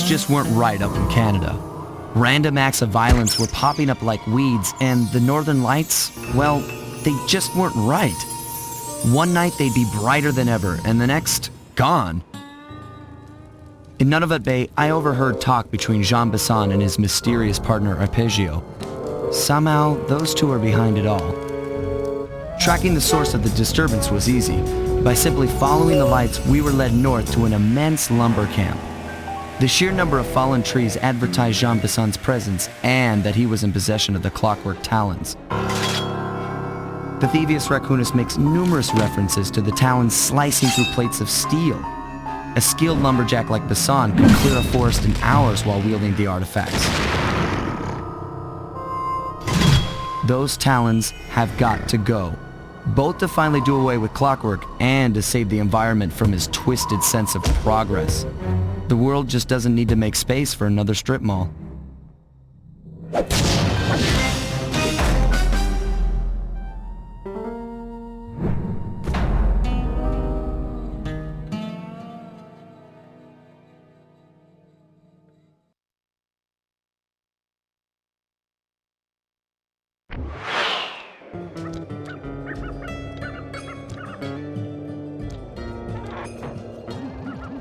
just weren't right up in Canada. Random acts of violence were popping up like weeds, and the Northern Lights, well, they just weren't right. One night they'd be brighter than ever, and the next, gone. In Nunavut Bay, I overheard talk between Jean Besson and his mysterious partner Arpeggio. Somehow, those two are behind it all. Tracking the source of the disturbance was easy. By simply following the lights, we were led north to an immense lumber camp. The sheer number of fallen trees advertised Jean Besson's presence and that he was in possession of the clockwork talons. The Thievius Raccoonus makes numerous references to the talons slicing through plates of steel. A skilled lumberjack like Besson could clear a forest in hours while wielding the artifacts. Those talons have got to go, both to finally do away with clockwork and to save the environment from his twisted sense of progress. The world just doesn't need to make space for another strip mall.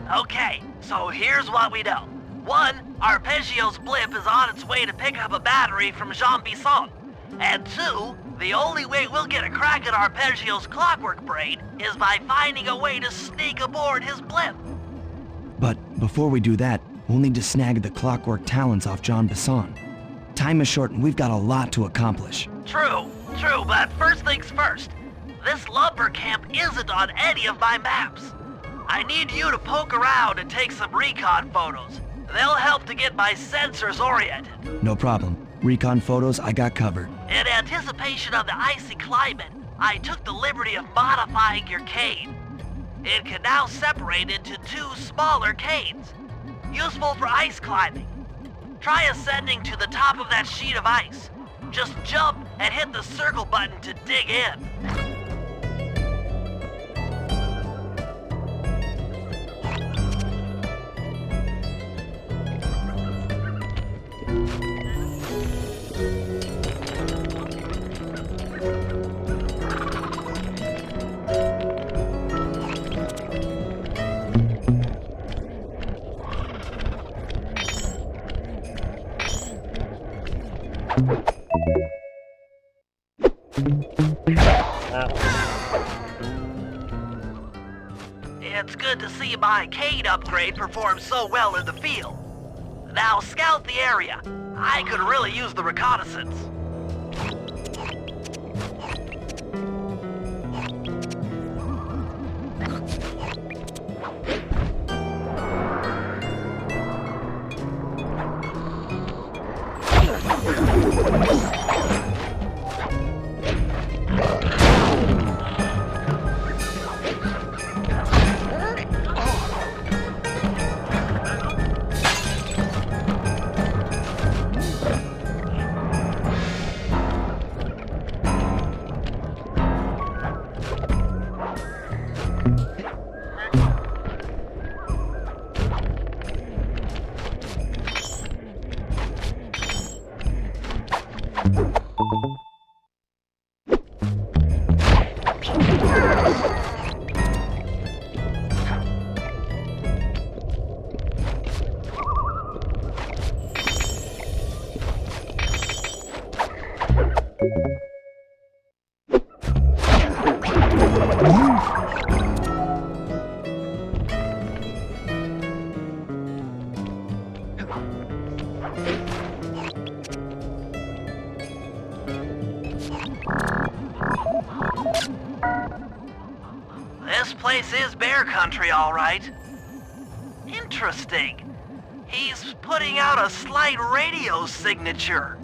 Okay, so here's what we know. 1, Arpeggio's blip is on its way to pick up a battery from Jean Besson. And 2, the only way we'll get a crack at Arpeggio's clockwork brain is by finding a way to sneak aboard his blip. But before we do that, we'll need to snag the clockwork talons off Jean Besson. Time is short and we've got a lot to accomplish. True, but first things first. This lumber camp isn't on any of my maps. I need you to poke around and take some recon photos. They'll help to get my sensors oriented. No problem. Recon photos I got covered. In anticipation of the icy climate, I took the liberty of modifying your cane. It can now separate into 2 smaller canes, useful for ice climbing. Try ascending to the top of that sheet of ice. Just jump and hit the circle button to dig in. It's good to see my cane upgrade perform so well in the field. Now scout the area. I could really use the reconnaissance. This place is bear country, all right. Interesting. He's putting out a slight radio signature.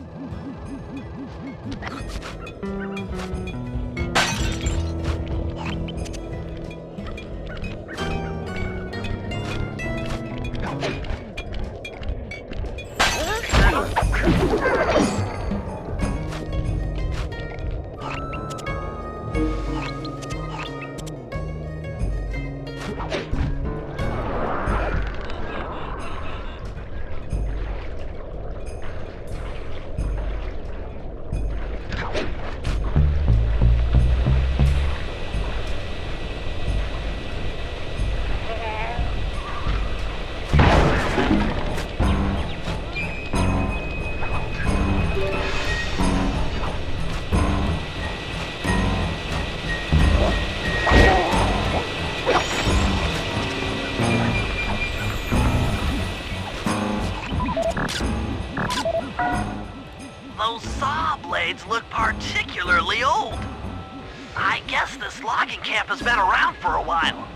Those saw blades look particularly old. I guess this logging camp has been around for a while.